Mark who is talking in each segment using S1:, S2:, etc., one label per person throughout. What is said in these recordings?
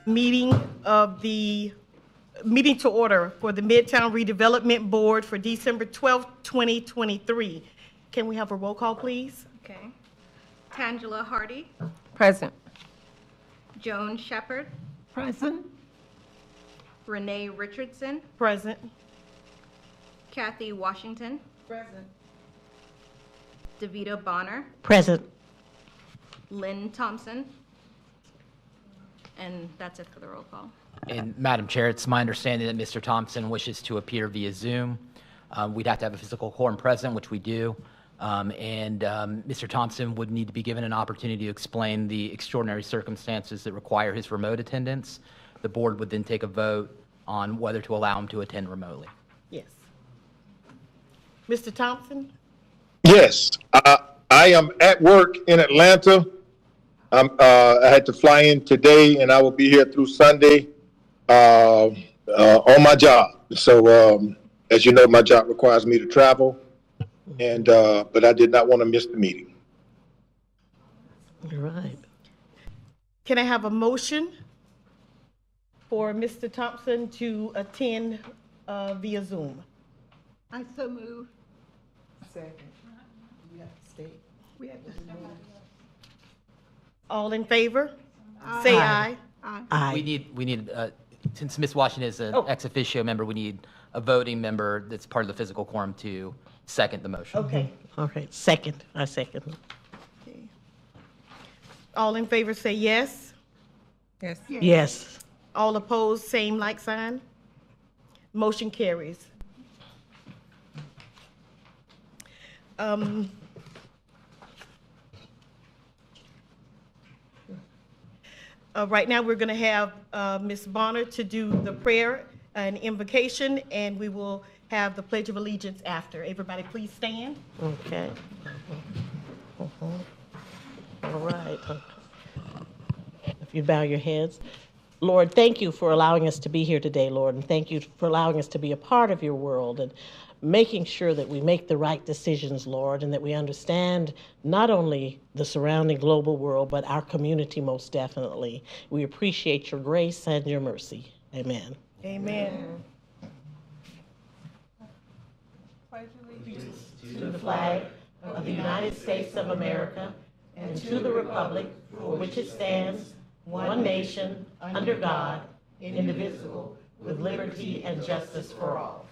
S1: meeting to order for the Midtown Redevelopment Board for December 12th, 2023. Can we have a roll call, please?
S2: Okay. Tangela Hardy.
S3: Present.
S2: Joan Shepard.
S3: Present.
S2: Renee Richardson.
S1: Present.
S2: Kathy Washington.
S3: Present.
S2: Davita Bonner.
S3: Present.
S2: Lynn Thompson. And that's it for the roll call.
S4: And Madam Chair, it's my understanding that Mr. Thompson wishes to appear via Zoom. We'd have to have a physical quorum present, which we do. Mr. Thompson would need to be given an opportunity to explain the extraordinary circumstances that require his remote attendance. The board would then take a vote on whether to allow him to attend remotely.
S1: Yes. Mr. Thompson?
S5: Yes, I am at work in Atlanta. I had to fly in today, and I will be here through Sunday on my job. So, as you know, my job requires me to travel, and but I did not want to miss the meeting.
S3: All right.
S1: Can I have a motion for Mr. Thompson to attend via Zoom?
S3: I so move. Second. We have to stay. We have to stay.
S1: All in favor? Say aye.
S3: Aye.
S4: We need since Ms. Washington is an ex officio member, we need a voting member that's part of the physical quorum to second the motion.
S1: Okay.
S3: All right. Second. I second.
S1: Okay. All in favor say yes.
S3: Yes. Yes.
S1: All opposed, same like sign. Motion carries. Right now, we're going to have Ms. Bonner to do the prayer and invocation, and we will have the Pledge of Allegiance after. Everybody, please stand.
S3: Okay. All right. If you bow your heads. Lord, thank you for allowing us to be here today, Lord, and thank you for allowing us to be a part of your world and making sure that we make the right decisions, Lord, and that we understand not only the surrounding global world, but our community most definitely. We appreciate your grace and your mercy. Amen.
S1: Amen.
S3: Pledge allegiance to the flag of the United States of America and to the republic for which it stands, one nation, under God, indivisible, with liberty and justice for all.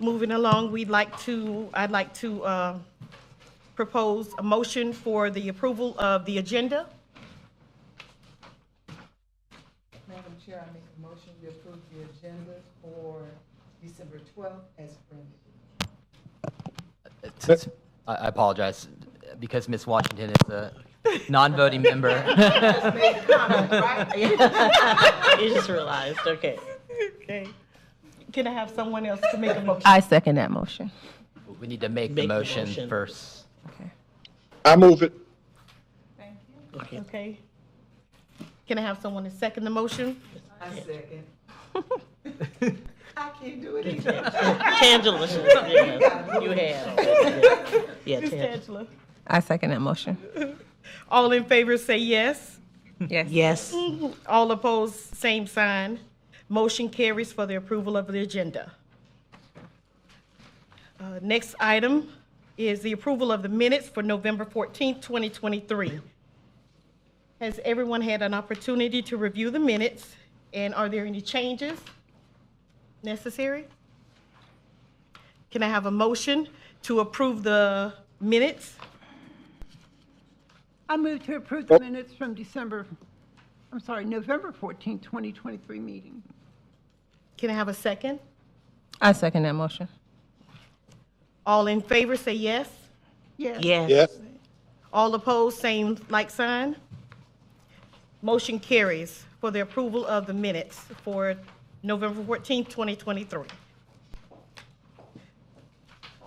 S1: Moving along, I'd like to propose a motion for the approval of the agenda.
S6: Madam Chair, I make a motion to approve the agenda for December 12th as printed.
S4: I apologize because Ms. Washington is a non-voting member.
S3: You just realized, okay.
S1: Okay. Can I have someone else to make a motion?
S7: I second that motion.
S4: We need to make the motion first.
S7: Okay.
S5: I move it.
S6: Thank you.
S1: Okay. Can I have someone to second the motion?
S6: I second. I can't do it either.
S3: Tangela, yeah, you have. Yeah,
S1: Ms.
S3: Tangela.
S1: Angela.
S7: I second that motion.
S1: All in favor say yes.
S7: Yes.
S3: Yes.
S1: All opposed, same sign. Motion carries for the approval of the agenda. Next item is the approval of the minutes for November 14th, 2023. Has everyone had an opportunity to review the minutes, and are there any changes necessary? Can I have a motion to approve the minutes?
S8: I move to approve the minutes from November 14, 2023 meeting.
S1: Can I have a second?
S7: I second that motion.
S1: All in favor say yes.
S8: Yes.
S3: Yes.
S5: Yes.
S1: All opposed, same like sign. Motion carries for the approval of the minutes for November 14th, 2023.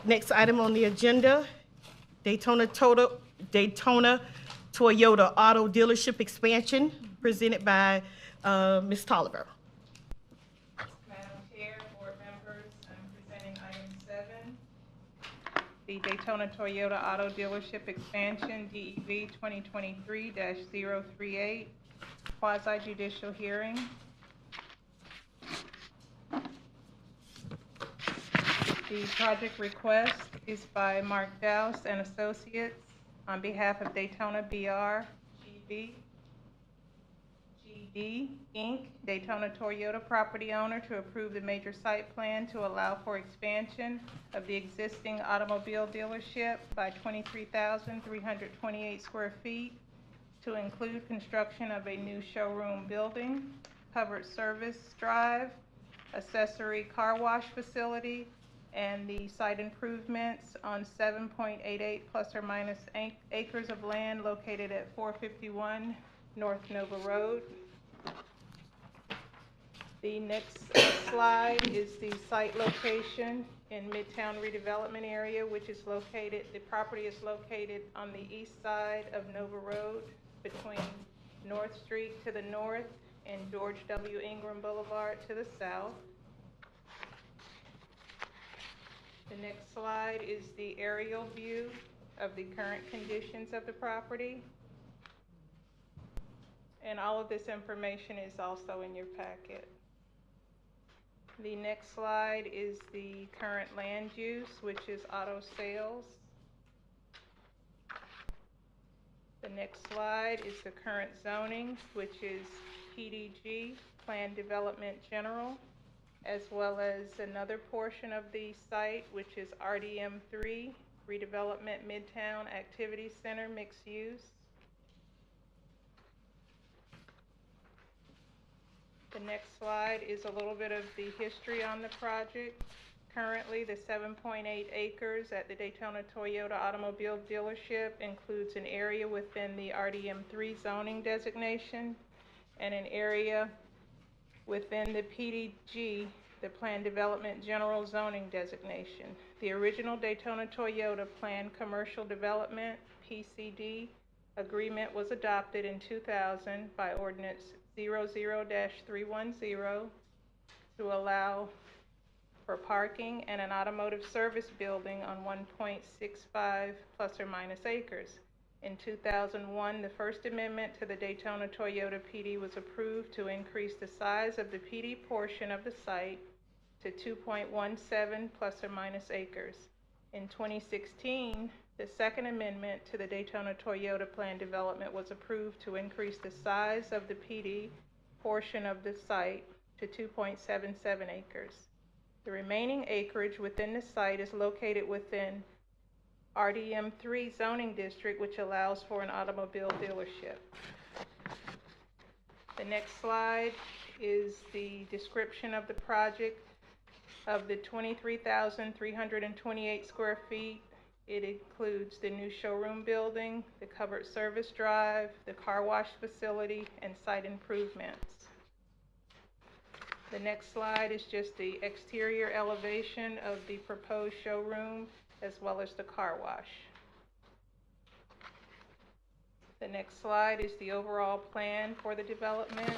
S1: Next item on the agenda, Daytona Toyota Auto Dealership Expansion, presented by Ms. Tolliver.
S9: Madam Chair, board members, I'm presenting item 7. the Daytona Toyota Auto Dealership Expansion, DEV 2023-038, quasi-judicial hearing. The project request is by Mark Dowse and Associates on behalf of Daytona BR GD Inc., Daytona Toyota property owner, to approve the major site plan to allow for expansion of the existing automobile dealership by 23,328 square feet to include construction of a new showroom building, covered service drive, accessory car wash facility, and the site improvements on 7.88 plus or minus acres of land located at 451 North Nova Road. The next slide is the site location in Midtown Redevelopment area, which is located, the property is located on the east side of Nova Road between North Street to the north and George W. Ingram Boulevard to the south. The next slide is the aerial view of the current conditions of the property. And all of this information is also in your packet. The next slide is the current land use, which is auto sales. The next slide is the current zoning, which is PDG, Planned Development General, as well as another portion of the site, which is RDM3, Redevelopment Midtown Activity Center Mixed Use. The next slide is a little bit of the history on the project. Currently, the 7.8 acres at the Daytona Toyota Automobile Dealership includes an area within the RDM3 zoning designation and an area within the PDG, the Planned Development General Zoning designation. The original Daytona Toyota Planned Commercial Development, PCD, agreement was adopted in 2000 by Ordinance 00-310 to allow for parking and an automotive service building on 1.65 plus or minus acres. In 2001, the First Amendment to the Daytona Toyota PD was approved to increase the size of the PD portion of the site to 2.17 plus or minus acres. In 2016, the Second Amendment to the Daytona Toyota Plan Development was approved to increase the size of the PD portion of the site to 2.77 acres. The remaining acreage within the site is located within RDM3 zoning district, which allows for an automobile dealership. The next slide is the description of the project. Of the 23,328 square feet, it includes the new showroom building, the covered service drive, the car wash facility, and site improvements. The next slide is just the exterior elevation of the proposed showroom as well as the car wash. The next slide is the overall plan for the development.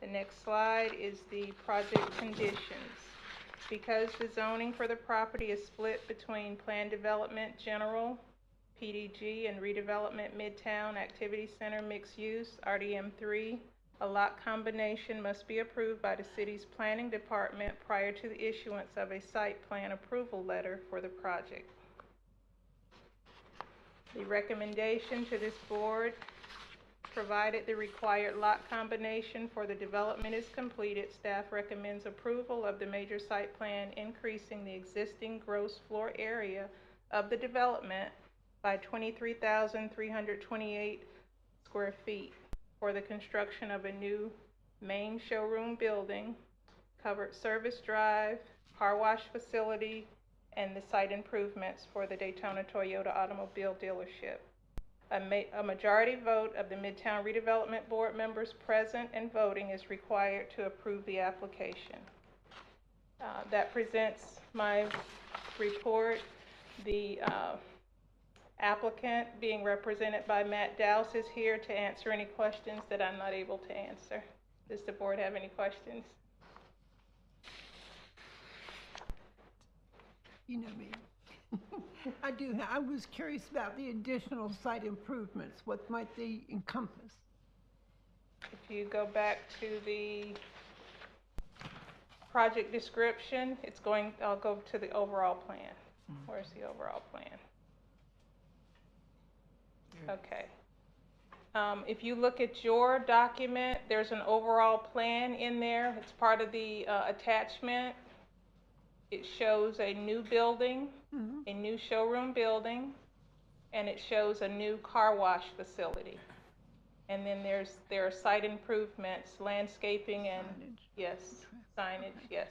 S9: The next slide is the project conditions. Because the zoning for the property is split between Planned Development General, PDG, and Redevelopment Midtown Activity Center Mixed Use, RDM3, a lot combination must be approved by the city's planning department prior to the issuance of a site plan approval letter for the project. The recommendation to this board: provided the required lot combination for the development is completed, staff recommends approval of the major site plan increasing the existing gross floor area of the development by 23,328 square feet for the construction of a new main showroom building, covered service drive, car wash facility, and the site improvements for the Daytona Toyota Automobile Dealership. A majority vote of the Midtown Redevelopment Board members present and voting is required to approve the application. That presents my report. The applicant, being represented by Matt Dowse, is here to answer any questions that I'm not able to answer. Does the board have any questions?
S8: You know me. I was curious about the additional site improvements. What might they encompass?
S9: If you go back to the project description, I'll go to the overall plan. Where's the overall plan? Okay. If you look at your document, there's an overall plan in there. It's part of the attachment. It shows a new building, a new showroom building, and it shows a new car wash facility. And then there are site improvements, landscaping, and
S8: Signage.
S9: yes, signage, yes.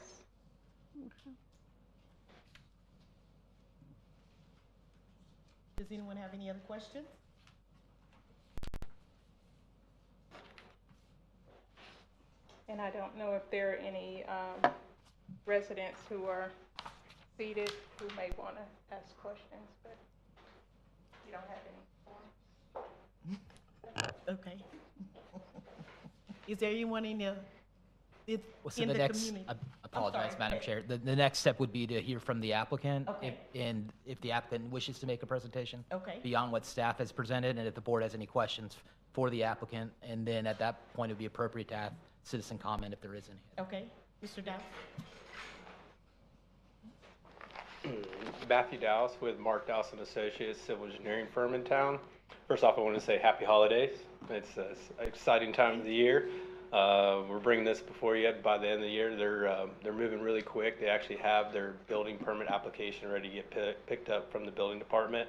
S1: Does anyone have any other questions?
S9: And I don't know if there are any residents who are seated who may want to ask questions, but you don't have any forms.
S1: Okay. Is there anyone in the
S4: Well, so
S1: in
S4: the
S1: the
S4: next,
S1: community?
S4: I apologize,
S1: sorry,
S4: Madam
S1: go
S4: Chair. The next step would be to hear from the applicant.
S1: Okay.
S4: And if the applicant wishes to make a presentation.
S1: Okay.
S4: Beyond what staff has presented, and if the board has any questions for the applicant, and then at that point, it would be appropriate to have citizen comment if there is any.
S1: Okay, Mr. Dow.
S10: Matthew Dallas with Mark Dallas and Associates, civil engineering firm in town. First off, I want to say happy holidays. It's an exciting time of the year. We're bringing this before you by the end of the year. They're moving really quick. They actually have their building permit application ready to get picked up from the building department.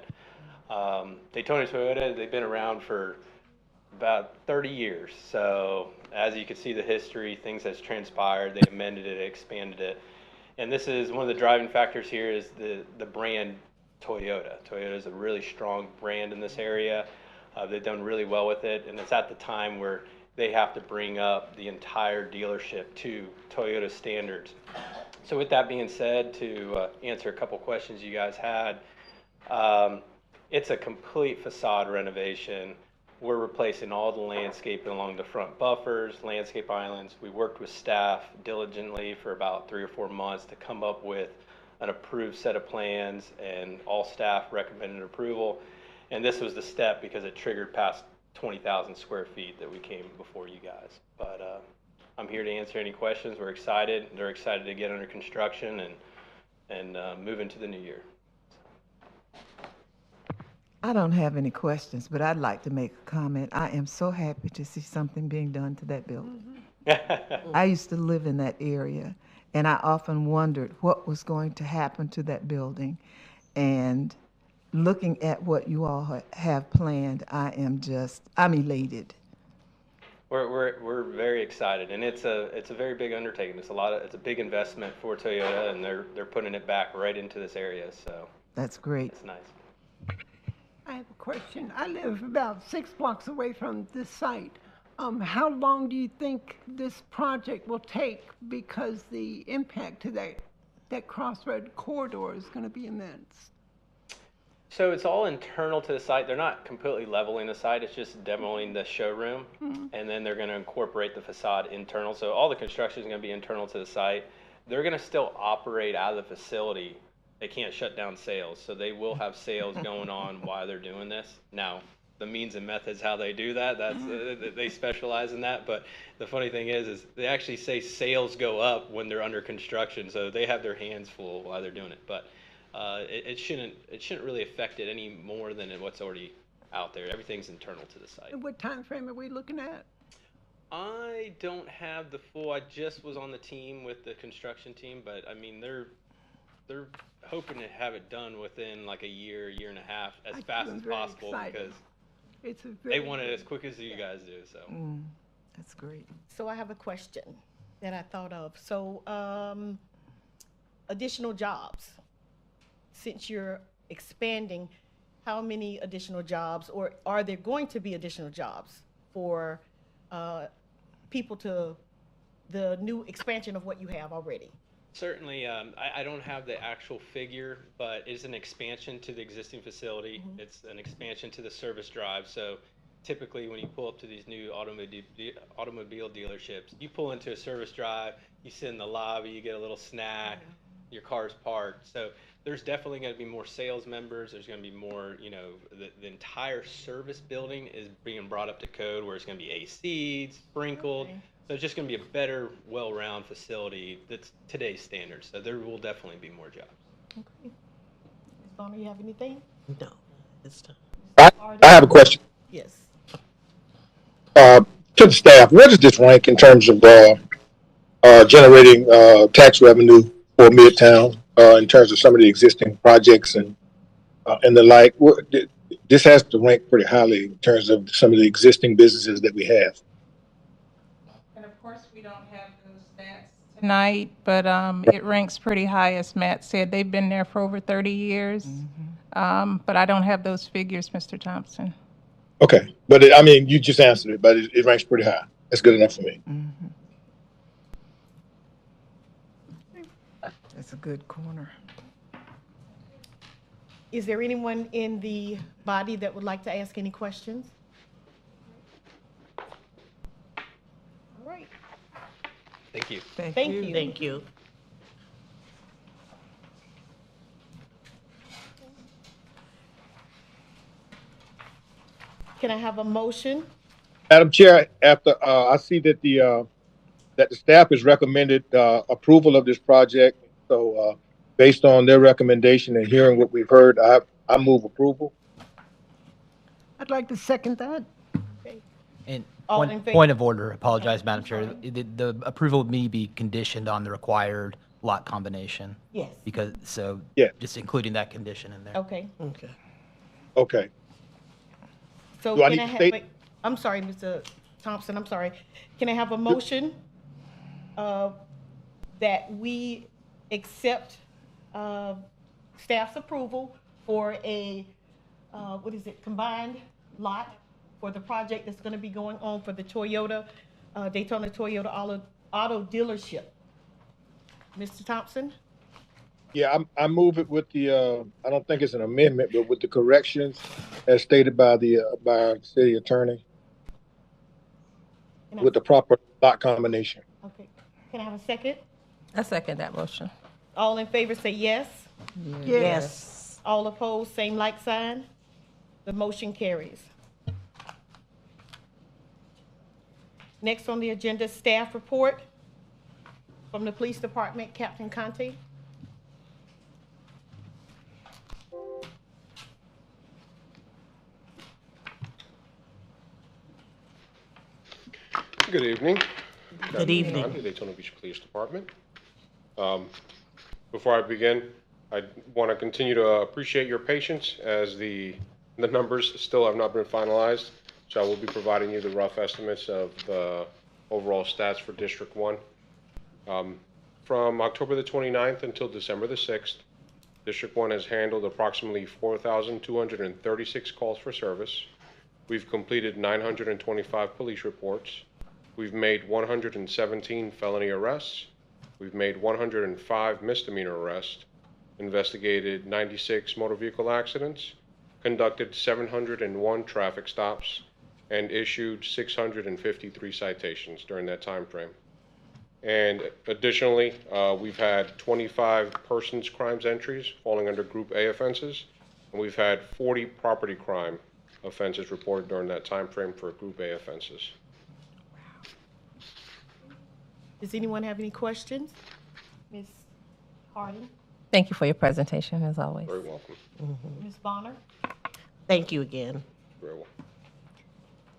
S10: Daytona Toyota, they've been around for about 30 years. So as you can see the history, things has transpired. They amended it, expanded it. And this is one of the driving factors here is the brand Toyota. Toyota is a really strong brand in this area. They've done really well with it. And it's at the time where they have to bring up the entire dealership to Toyota standards. So with that being said, to answer a couple questions you guys had, it's a complete facade renovation. We're replacing all the landscaping along the front buffers, landscape islands. We worked with staff diligently for about 3 or 4 months to come up with an approved set of plans, and all staff recommended approval. And this was the step because it triggered past 20,000 square feet that we came before you guys. But I'm here to answer any questions. We're excited. They're excited to get under construction and move into the new year.
S6: I don't have any questions, but I'd like to make a comment. I am so happy to see something being done to that building. I used to live in that area, and I often wondered what was going to happen to that building. And looking at what you all have planned, I'm elated.
S10: We're very excited, and it's a very big undertaking. It's a big investment for Toyota, and they're putting it back right into this area. So
S6: That's great.
S10: it's nice.
S8: I have a question. I live about 6 blocks away from this site. How long do you think this project will take? Because the impact to that crossroad corridor is going to be immense.
S10: So it's all internal to the site. They're not completely leveling the site. It's just demoing the showroom, and then they're going to incorporate the facade internal. So all the construction is going to be internal to the site. They're going to still operate out of the facility. They can't shut down sales, so they will have sales going on while they're doing this. Now, the means and methods how they do that, they specialize in that. But the funny thing is they actually say sales go up when they're under construction, so they have their hands full while they're doing it. But it shouldn't really affect it any more than what's already out there. Everything's internal to the site.
S8: And what time frame are we looking at?
S10: I don't have the full. I just was on the team with the construction team, but I mean they're hoping to have it done within like a year and a half, as fast as possible, because they want it as quick as you guys do. So
S6: That's great.
S1: So I have a question that I thought of. So additional jobs. Since you're expanding, how many additional jobs, or are there going to be additional jobs for people to the new expansion of what you have already?
S10: certainly, I don't have the actual figure, but it's an expansion to the existing facility. It's an expansion to the service drive. So typically when you pull up to these new automobile dealerships, you pull into a service drive, you sit in the lobby, you get a little snack, your car's parked. So there's definitely going to be more sales members. There's going to be more, you know, the entire service building is being brought up to code where it's going to be AC'd, sprinkled.
S1: Okay.
S10: So it's just going to be a better, well-rounded facility that's today's standards. So there will definitely be more jobs.
S1: Okay. Ms. Bonner, you have anything?
S3: No, this time.
S5: I have a question.
S1: Yes.
S5: To the staff, where does this rank in terms of generating tax revenue for Midtown in terms of some of the existing projects and the like? This has to rank pretty highly in terms of some of the existing businesses that we have.
S9: And of course, we don't have those stats tonight, but it ranks pretty high, as Matt said. They've been there for over 30 years. But I don't have those figures, Mr. Thompson.
S5: Okay, but I mean, you just answered it, but it ranks pretty high. That's good enough for me.
S6: That's a good corner.
S1: Is there anyone in the body that would like to ask any questions? All right.
S10: Thank you.
S1: Thank you.
S3: Thank you.
S1: Can I have a motion?
S5: Madam Chair, after I see that the staff has recommended approval of this project, so based on their recommendation and hearing what we've heard, I move approval.
S8: I'd like to second that.
S4: And
S1: All in favor?
S4: point of order, apologize, Madam Chair. The approval may be conditioned on the required lot combination.
S1: Yes.
S4: Because, so
S5: Yeah.
S4: just including that condition in there.
S1: Okay.
S3: Okay.
S5: Okay.
S1: So
S5: Do I
S1: can
S5: need
S1: I
S5: to
S1: have,
S5: state-
S1: I'm sorry, Mr. Thompson, I'm sorry. Can I have a motion that we accept staff's approval for a, combined lot for the project that's going to be going on for the Toyota, Daytona Toyota Auto Dealership? Mr. Thompson?
S5: Yeah, I move it with the, I don't think it's an amendment, but with the corrections as stated by our city attorney with the proper lot combination.
S1: Okay. Can I have a second?
S7: I second that motion.
S1: All in favor say yes.
S6: Yes.
S1: All opposed, same like sign. The motion carries. Next on the agenda, staff report from the police department, Captain Conte.
S11: Good evening.
S3: Good evening.
S11: I'm the Daytona Beach Police Department. Before I begin, I want to continue to appreciate your patience as the numbers still have not been finalized. So I will be providing you the rough estimates of the overall stats for District 1. From October the 29th until December the 6th, District 1 has handled approximately 4,236 calls for service. We've completed 925 police reports. We've made 117 felony arrests. We've made 105 misdemeanor arrests, investigated 96 motor vehicle accidents, conducted 701 traffic stops, and issued 653 citations during that time frame. And additionally, we've had 25 persons crimes entries falling under Group A offenses, and we've had 40 property crime offenses reported during that time frame for Group A offenses.
S1: Does anyone have any questions? Ms. Harding?
S7: Thank you for your presentation, as always.
S11: Very welcome.
S1: Ms. Bonner?
S3: Thank you again.
S11: Very well.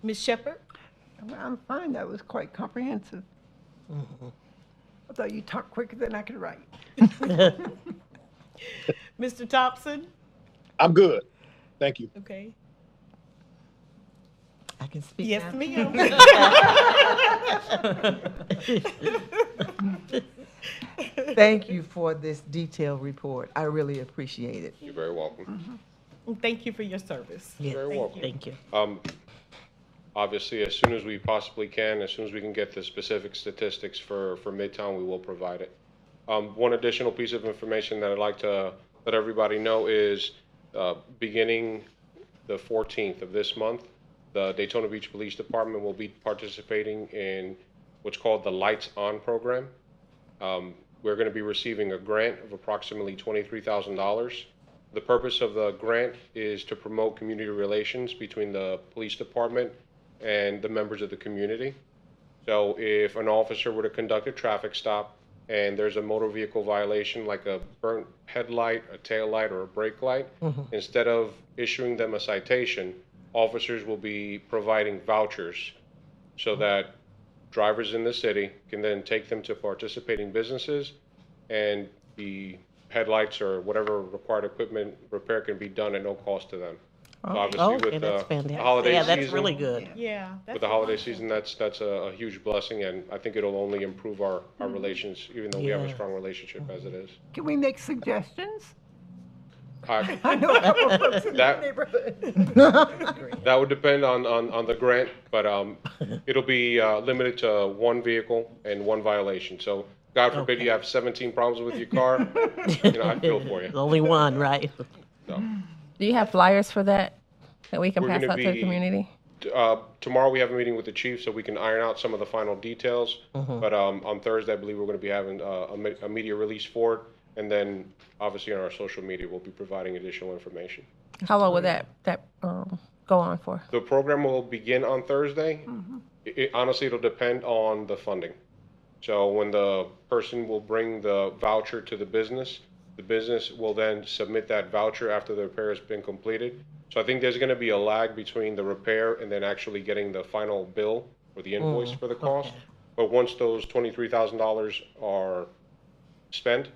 S1: Ms. Shepherd?
S8: I'm fine, that was quite comprehensive. I thought you talked quicker than I could write.
S1: Mr. Thompson?
S5: I'm good. Thank you.
S1: Okay.
S6: I can speak
S1: Yes,
S6: now.
S1: ma'am.
S6: Thank you for this detailed report. I really appreciate it.
S11: You're very welcome.
S1: Thank you for your service.
S3: Yes,
S11: Very welcome.
S3: thank you.
S11: Obviously, as soon as we possibly can, as soon as we can get the specific statistics for Midtown, we will provide it. One additional piece of information that I'd like to let everybody know is beginning the 14th of this month, the Daytona Beach Police Department will be participating in what's called the Lights On program. we're going to be receiving a grant of approximately $23,000. The purpose of the grant is to promote community relations between the police department and the members of the community. So if an officer were to conduct a traffic stop and there's a motor vehicle violation like a burnt headlight, a tail light, or a brake light, instead of issuing them a citation, officers will be providing vouchers so that drivers in the city can then take them to participating businesses, and the headlights or whatever required equipment repair can be done at no cost to them. So obviously
S3: Okay,
S11: with
S3: that's
S11: the
S3: fantastic.
S11: holiday
S3: Yeah,
S11: season,
S3: that's really good.
S1: Yeah.
S11: with the holiday season, that's a huge blessing, and I think it'll only improve our relations, even though we have a
S3: Yeah.
S11: strong relationship as it is.
S8: Can we make suggestions?
S11: I-
S8: I know a couple of folks in the
S11: That-
S8: neighborhood.
S11: That would depend on the grant, but it'll be limited to one vehicle and one violation. So God forbid you have 17 problems with your car, I feel for you.
S3: Only one, right?
S11: So,
S7: Do you have flyers for that we can
S11: We're
S7: pass
S11: gonna
S7: out to the
S11: be-
S7: community?
S11: tomorrow we have a meeting with the chief so we can iron out some of the final details. But on Thursday, I believe we're going to be having a media release for it. And then obviously on our social media, we'll be providing additional information.
S7: How long will that go on for?
S11: The program will begin on Thursday. Honestly, it'll depend on the funding. So when the person will bring the voucher to the business will then submit that voucher after the repair has been completed. So I think there's going to be a lag between the repair and then actually getting the final bill or the invoice for the cost.
S3: Okay.
S11: But once those $23,000 are spent,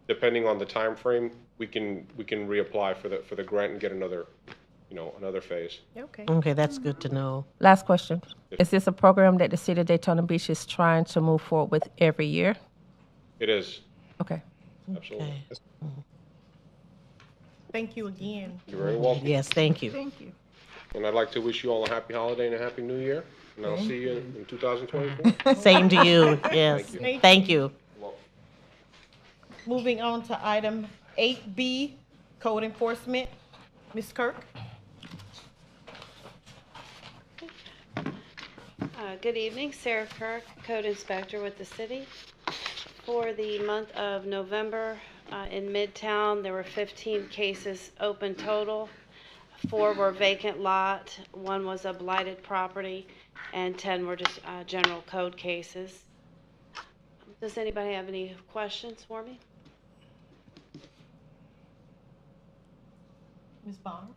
S11: depending on the time frame, we can reapply for the grant and get another phase.
S1: Okay.
S3: Okay, that's good to know.
S7: Last question. Is this a program that the city of Daytona Beach is trying to move forward with every year?
S11: It is,
S7: Okay.
S11: absolutely.
S3: Okay.
S1: Thank you again.
S11: You're very welcome.
S3: Yes, thank you.
S8: Thank you.
S11: And I'd like to wish you all a happy holiday and a happy new year. And I'll see you in 2024.
S3: Same to you, yes.
S11: Thank you.
S3: Thank you.
S1: Moving on to item 8B, code enforcement. Ms. Kirk?
S12: Good evening, Sarah Kirk, Code Inspector with the city. For the month of November, in Midtown, there were 15 cases open total. 4 were vacant lot, 1 was a blighted property, and 10 were just general code cases. Does anybody have any questions for me?
S1: Ms. Bonner?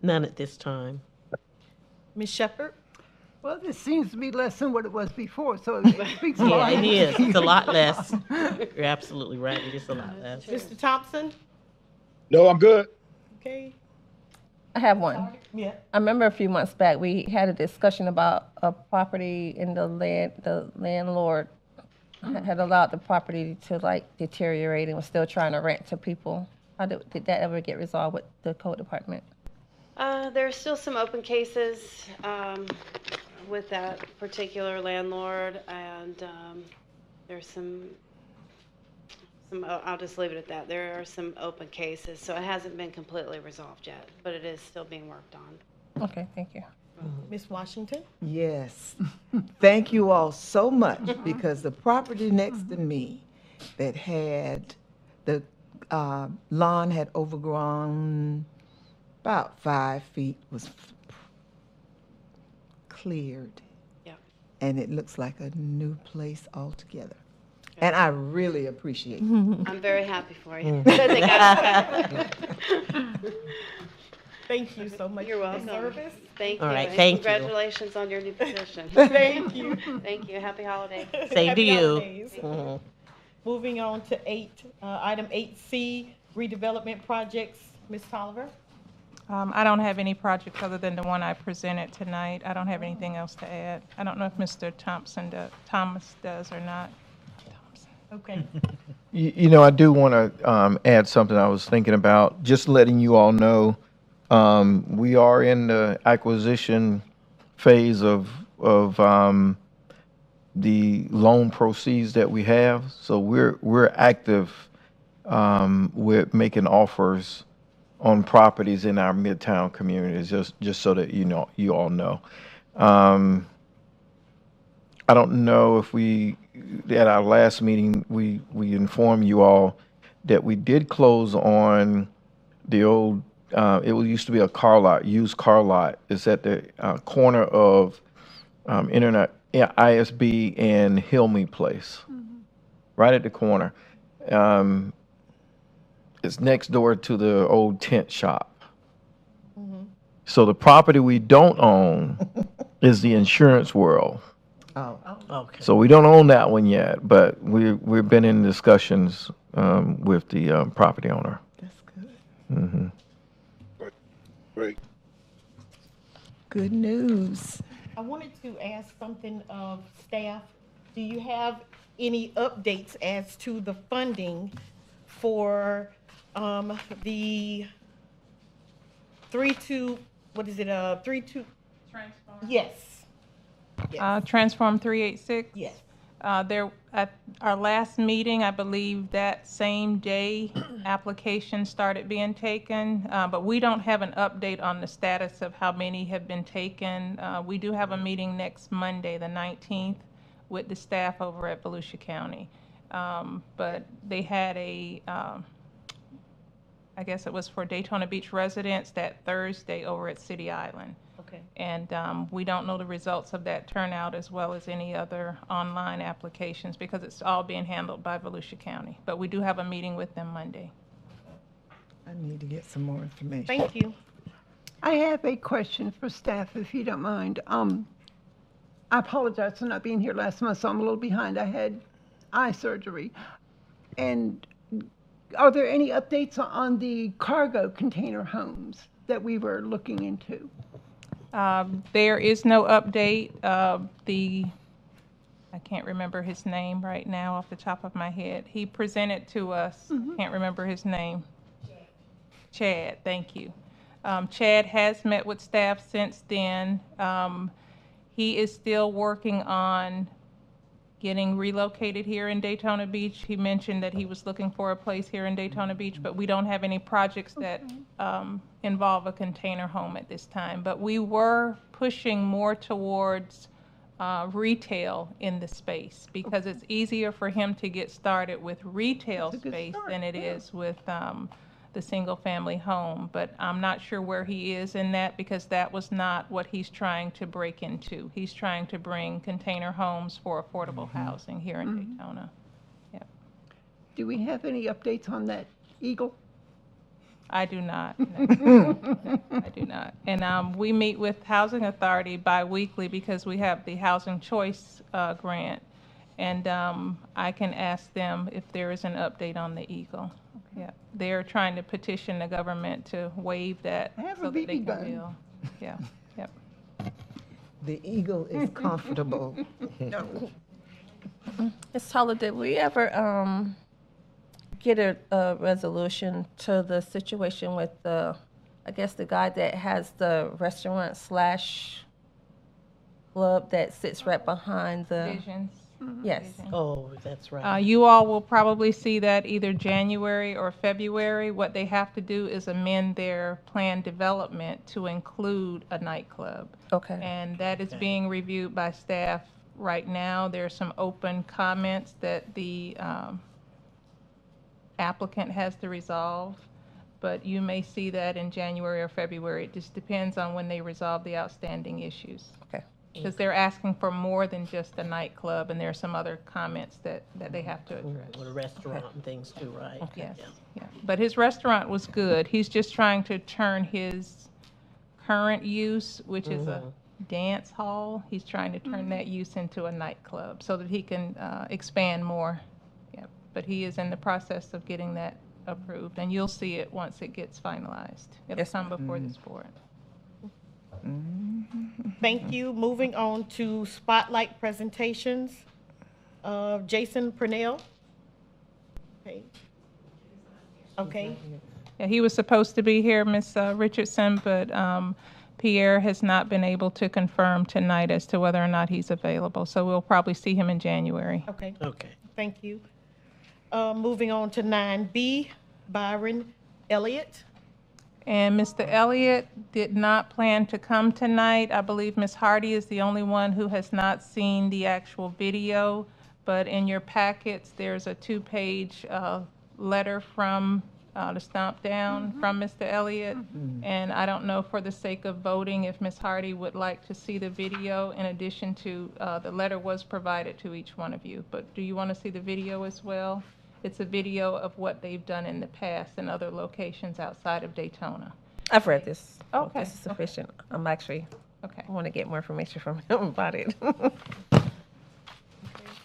S3: None at this time.
S1: Ms. Shepherd?
S8: Well, this seems to be less than what it was before, so it speaks
S3: Yeah, it
S8: volumes.
S3: is. It's a lot less. You're absolutely right. It is a lot less.
S1: Mr. Thompson?
S5: No, I'm good.
S1: Okay.
S7: I have one.
S1: Yeah.
S7: I remember a few months back, we had a discussion about a property in the landlord had allowed the property to deteriorate and was still trying to rent to people. How did that ever get resolved with the code department?
S12: There are still some open cases with that particular landlord, and there's some, I'll just leave it at that. There are some open cases, so it hasn't been completely resolved yet, but it is still being worked on.
S7: Okay, thank you.
S1: Ms. Washington?
S6: Yes. Thank you all so much, because the property next to me that had, the lawn had overgrown about 5 feet was cleared.
S12: Yeah.
S6: And it looks like a new place altogether. And I really appreciate it.
S12: I'm very happy for you. They got
S1: Thank you so much
S12: You're
S1: for
S12: welcome.
S1: the service.
S12: Thank you.
S3: All right,
S12: and
S3: thank you.
S12: congratulations on your new position.
S1: Thank you.
S12: Thank you. Happy holiday.
S3: Same to
S1: Happy
S3: you.
S1: holidays.
S3: Mhm.
S1: Moving on to item 8C, redevelopment projects. Ms. Tolliver?
S9: I don't have any projects other than the one I presented tonight. I don't have anything else to add. I don't know if Mr. Thomas does or not.
S1: Okay.
S13: I do want to add something I was thinking about, just letting you all know. We are in the acquisition phase of the loan proceeds that we have. So we're active with making offers on properties in our Midtown communities, just so that you all know. I don't know if we at our last meeting, we informed you all that we did close on the old, used to be a car lot, used car lot. It's at the corner of Internet, ISB and Hilmy Place, right at the corner. It's next door to the old tent shop. So the property we don't own is the Insurance World.
S3: Oh, okay.
S13: So we don't own that one yet, but we've been in discussions with the property owner.
S6: That's good.
S13: Mm-hmm.
S5: Great.
S6: Good news.
S1: I wanted to ask something of staff. Do you have any updates as to the funding for the 3-2, what is it, 3-2?
S9: Transform.
S1: Yes.
S9: Transform 386.
S1: Yes.
S9: There, at our last meeting, I believe that same day, applications started being taken, but we don't have an update on the status of how many have been taken. We do have a meeting next Monday, the 19th, with the staff over at Volusia County. But they had I guess it was for Daytona Beach residents that Thursday over at City Island.
S1: Okay.
S9: And we don't know the results of that turnout as well as any other online applications because it's all being handled by Volusia County. But we do have a meeting with them Monday.
S6: I need to get some more information.
S1: Thank you.
S8: I have a question for staff, if you don't mind. I apologize for not being here last month, so I'm a little behind. I had eye surgery. And are there any updates on the cargo container homes that we were looking into?
S9: There is no update. I can't remember his name right now off the top of my head. He presented to us, can't remember his name. Chad, thank you. Chad has met with staff since then. He is still working on getting relocated here in Daytona Beach. He mentioned that he was looking for a place here in Daytona Beach, but we don't have any projects that involve a container home at this time. But we were pushing more towards retail in the space because it's easier for him to get started with retail space than it is with the single-family home. But I'm not sure where he is in that because that was not what he's trying to break into. He's trying to bring container homes for affordable housing here in Daytona. Yep.
S8: Do we have any updates on that Eagle?
S9: I do not. No. I do not. And we meet with Housing Authority bi-weekly because we have the Housing Choice grant. And I can ask them if there is an update on the Eagle. Yeah, they're trying to petition the government to waive that so that they can build. Yeah, yep.
S6: The Eagle is comfortable.
S1: No.
S7: Ms. Toller, did we ever get a resolution to the situation with the, I guess the guy that has the restaurant / club that sits right behind the
S9: Visions.
S7: Yes.
S3: Oh, that's right.
S9: You all will probably see that either January or February. What they have to do is amend their plan development to include a nightclub.
S7: Okay.
S9: And that is being reviewed by staff right now. There are some open comments that the applicant has to resolve, but you may see that in January or February. It just depends on when they resolve the outstanding issues.
S7: Okay.
S9: Because they're asking for more than just a nightclub, and there are some other comments that they have to address.
S3: With a restaurant and things too, right?
S9: Yes, yeah. But his restaurant was good. He's just trying to turn his current use, which is a dance hall, he's trying to turn that use into a nightclub so that he can expand more. Yeah. But he is in the process of getting that approved, and you'll see it once it gets finalized. It'll come before this board.
S1: Thank you. Moving on to spotlight presentations. Jason Purnell. Okay. Okay.
S9: Yeah, he was supposed to be here, Ms. Richardson, but Pierre has not been able to confirm tonight as to whether or not he's available. So we'll probably see him in January.
S1: Okay.
S3: Okay.
S1: Thank you. Moving on to 9B, Byron Elliott.
S9: And Mr. Elliott did not plan to come tonight. I believe Ms. Hardy is the only one who has not seen the actual video, but in your packets, there's a 2-page letter from the Stomp Down from Mr. Elliott. And I don't know, for the sake of voting, if Ms. Hardy would like to see the video in addition to, the letter was provided to each one of you. But do you want to see the video as well? It's a video of what they've done in the past in other locations outside of Daytona.
S7: I've read this.
S9: Okay.
S7: This is sufficient. I'm actually,
S9: Okay.
S7: I want to get more information from him about it.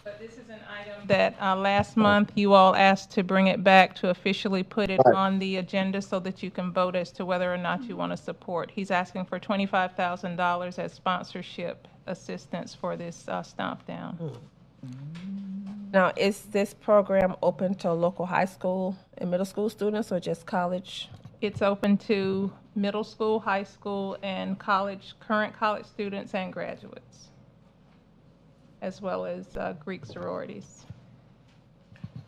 S9: But this is an item that last month you all asked to bring it back to officially put it on the agenda so that you can vote as to whether or not you want to support. He's asking for $25,000 as sponsorship assistance for this Stomp Down.
S7: Now, is this program open to local high school and middle school students or just college?
S9: It's open to middle school, high school, and college, current college students and graduates, as well as Greek sororities.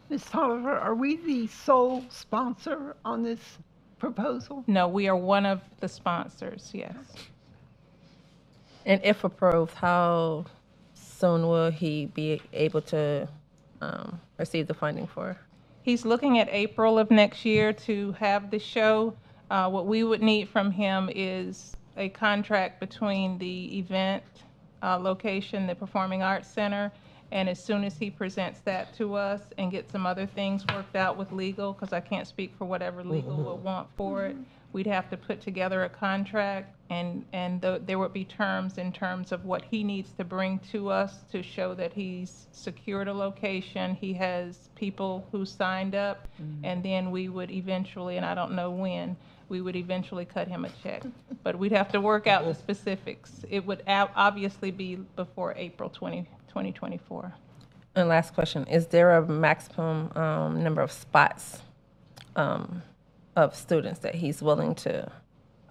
S8: Ms. Tolliver, are we the sole sponsor on this proposal?
S9: No, we are one of the sponsors, yes.
S7: And if approved, how soon will he be able to receive the funding for?
S9: He's looking at April of next year to have the show. What we would need from him is a contract between the event location, the Performing Arts Center, and as soon as he presents that to us and get some other things worked out with legal, because I can't speak for whatever legal will want for it, we'd have to put together a contract, and there would be terms in terms of what he needs to bring to us to show that he's secured a location, he has people who signed up, and then we would eventually, and I don't know when, we would eventually cut him a check. But we'd have to work out the specifics. It would obviously be before April 2024.
S7: And last question, is there a maximum number of spots of students that he's willing to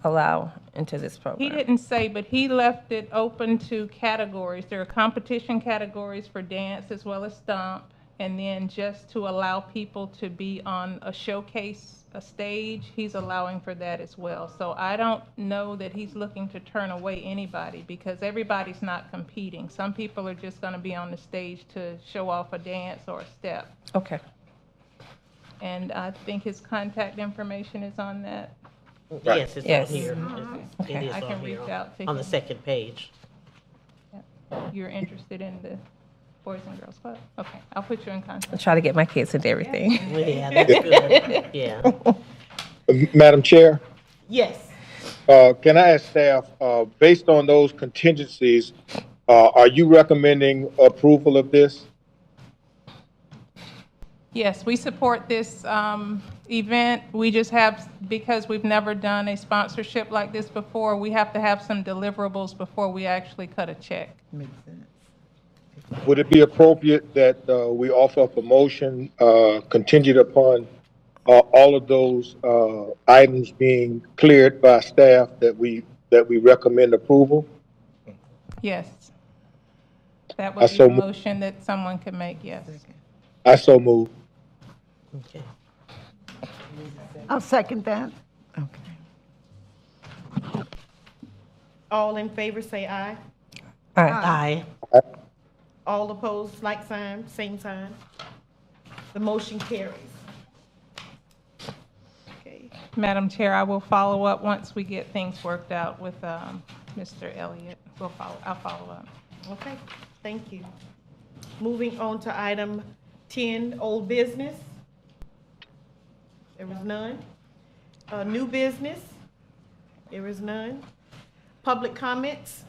S7: allow into this program?
S9: He didn't say, but he left it open to categories. There are competition categories for dance as well as stomp, and then just to allow people to be on a showcase, a stage, he's allowing for that as well. So I don't know that he's looking to turn away anybody, because everybody's not competing. Some people are just going to be on the stage to show off a dance or a step.
S7: Okay.
S9: And I think his contact information is on that.
S3: Yes, it's
S7: Yes.
S3: on here.
S7: Okay.
S3: It is
S9: I can
S3: on here
S9: reach out to
S3: on the
S9: him.
S3: second page.
S9: You're interested in the Boys and Girls Club? Okay, I'll put you in contact.
S7: I'll try to get my kids into everything.
S3: Yeah, that's good. Yeah.
S5: Madam Chair,
S1: Yes.
S5: can I ask staff, based on those contingencies, are you recommending approval of this?
S9: Yes, we support this event. We just have, because we've never done a sponsorship like this before, we have to have some deliverables before we actually cut a check.
S6: Makes sense.
S5: Would it be appropriate that we offer up a motion contingent upon all of those items being cleared by staff that we recommend approval?
S9: Yes. That
S5: I
S9: would be
S5: so
S9: a
S5: mo-
S9: motion that someone can make, yes.
S5: I so move.
S3: Okay.
S8: I'll second that.
S6: Okay.
S1: All in favor, say aye.
S7: All right.
S3: Aye.
S1: All opposed, like sign, same sign. The motion carries. Okay.
S9: Madam Chair, I will follow up once we get things worked out with Mr. Elliott. I'll follow up.
S1: Okay, thank you. Moving on to item 10, old business. There was none. New business. There is none. Public comments.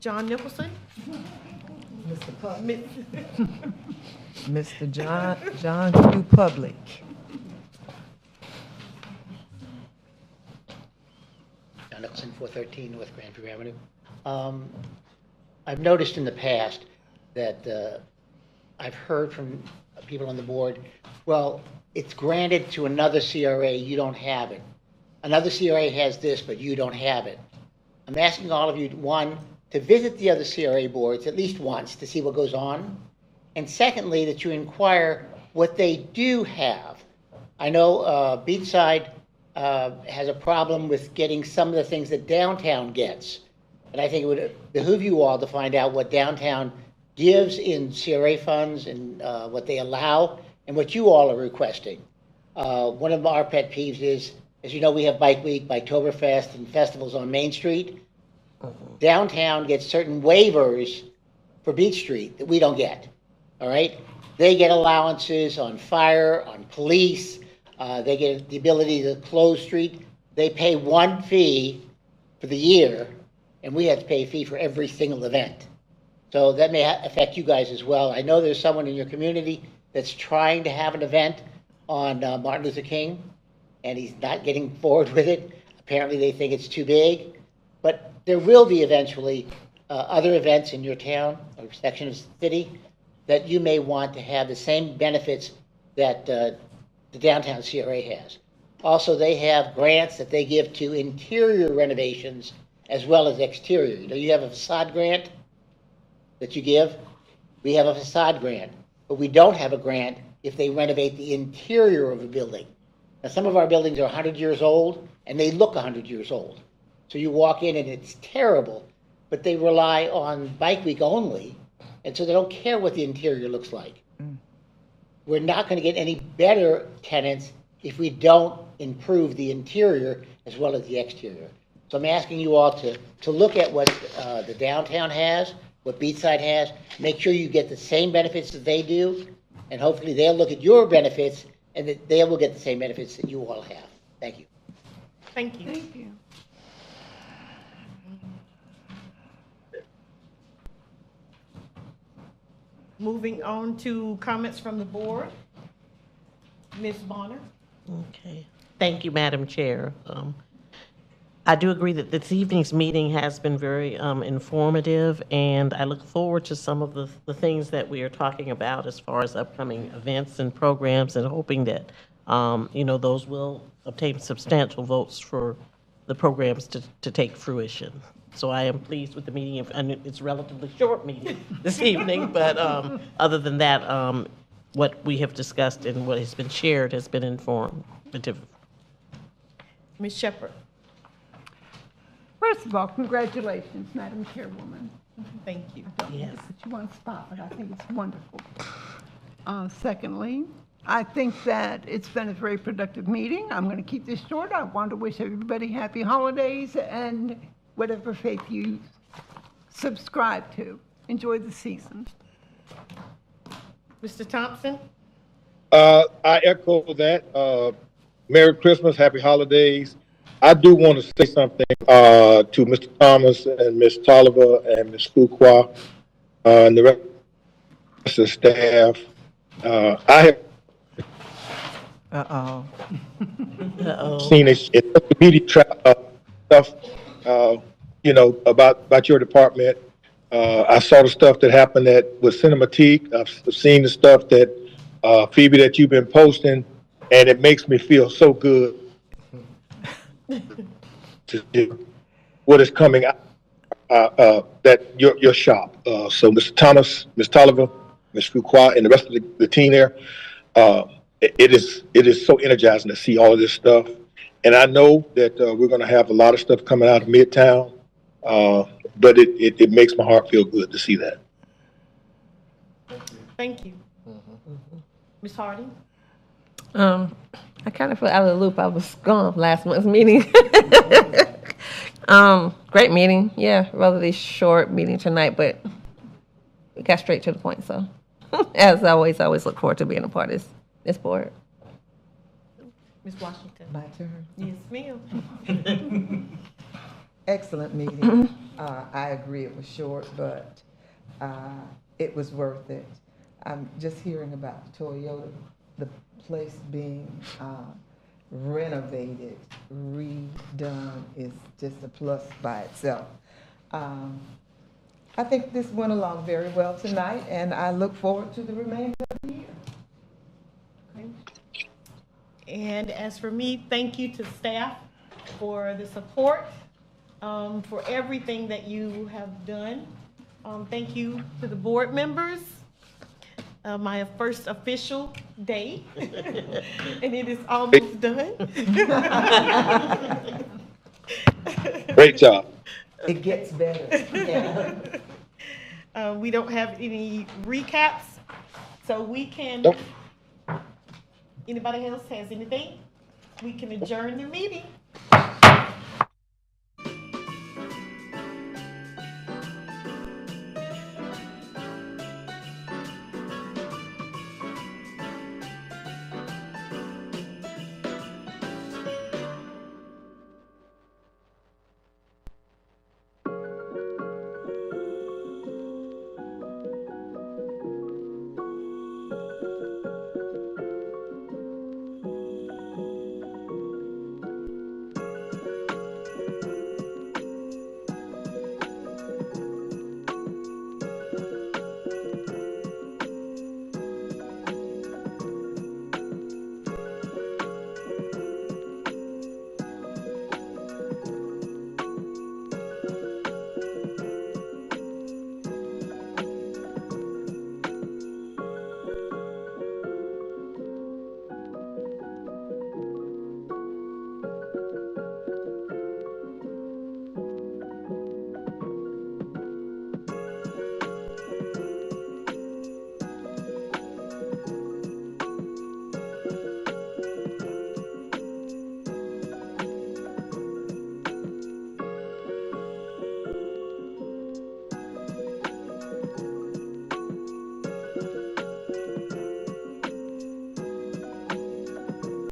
S1: John Nicholson.
S6: Mr. John Q. Public.
S14: John Nicholson, 413 North Grand View Avenue. I've noticed in the past that I've heard from people on the board, well, it's granted to another CRA, you don't have it. Another CRA has this, but you don't have it. I'm asking all of you, one, to visit the other CRA boards at least once to see what goes on. And secondly, that you inquire what they do have. I know Beachside has a problem with getting some of the things that downtown gets. And I think it would behoove you all to find out what downtown gives in CRA funds and what they allow and what you all are requesting. One of our pet peeves is, as you know, we have Bike Week, Biketoberfest, and festivals on Main Street. Downtown gets certain waivers for Beach Street that we don't get, all right? They get allowances on fire, on police, they get the ability to close street. They pay one fee for the year, and we have to pay a fee for every single event. So that may affect you guys as well. I know there's someone in your community that's trying to have an event on Martin Luther King, and he's not getting forward with it. Apparently they think it's too big, but there will be eventually other events in your town or section of the city that you may want to have the same benefits that the downtown CRA has. Also, they have grants that they give to interior renovations as well as exterior. You know, you have a facade grant that you give. We have a facade grant, but we don't have a grant if they renovate the interior of a building. Now, some of our buildings are 100 years old, and they look 100 years old. So you walk in and it's terrible, but they rely on Bike Week only, and so they don't care what the interior looks like. We're not going to get any better tenants if we don't improve the interior as well as the exterior. So I'm asking you all to look at what the downtown has, what Beachside has, make sure you get the same benefits that they do, and hopefully they'll look at your benefits and that they will get the same benefits that you all have. Thank you.
S1: Thank you.
S8: Thank you.
S1: Moving on to comments from the board. Ms. Bonner.
S3: Okay. Thank you, Madam Chair. I do agree that this evening's meeting has been very informative, and I look forward to some of the things that we are talking about as far as upcoming events and programs, and hoping that, those will obtain substantial votes for the programs to take fruition. So I am pleased with the meeting, and it's a relatively short meeting this evening, but other than that, what we have discussed and what has been shared has been informative.
S1: Ms. Shepherd.
S8: First of all, congratulations, Madam Chairwoman.
S1: Thank you.
S8: I don't want to put you on the spot, but I think it's wonderful. Secondly, I think that it's been a very productive meeting. I'm going to keep this short. I want to wish everybody happy holidays and whatever faith you subscribe to. Enjoy the season.
S1: Mr. Thompson?
S5: I echo that. Merry Christmas, happy holidays. I do want to say something to Mr. Thomas and Ms. Tolliver and Ms. Fuqua and the rest of the staff. I have seen it in the media stuff, about your department. I saw the stuff that happened with Cinematique. I've seen the stuff that Phoebe, that you've been posting, and it makes me feel so good to do what is coming out that your shop. So Mr. Thomas, Ms. Tolliver, Ms. Fuqua, and the rest of the team there, it is so energizing to see all of this stuff. And I know that we're going to have a lot of stuff coming out of Midtown, but it makes my heart feel good to see that.
S1: Thank you. Ms. Harding?
S7: I kind of feel out of the loop. I was gone last month's meeting. Great meeting. Yeah, relatively short meeting tonight, but we got straight to the point. So, as always, I always look forward to being a part of this board.
S1: Ms. Washington?
S6: My turn.
S1: Yes, ma'am.
S6: Excellent meeting. I agree it was short, but it was worth it. I'm just hearing about Toyota, the place being renovated, redone is just a plus by itself. I think this went along very well tonight, and I look forward to the remainder of the year.
S1: Okay. And as for me, thank you to staff for the support, for everything that you have done. Thank you to the board members. My first official day, and it is almost done.
S5: Great job.
S6: It gets better. Yeah.
S1: We don't have any recaps, so we can.
S5: Nope.
S1: Anybody else has anything? We can adjourn the meeting.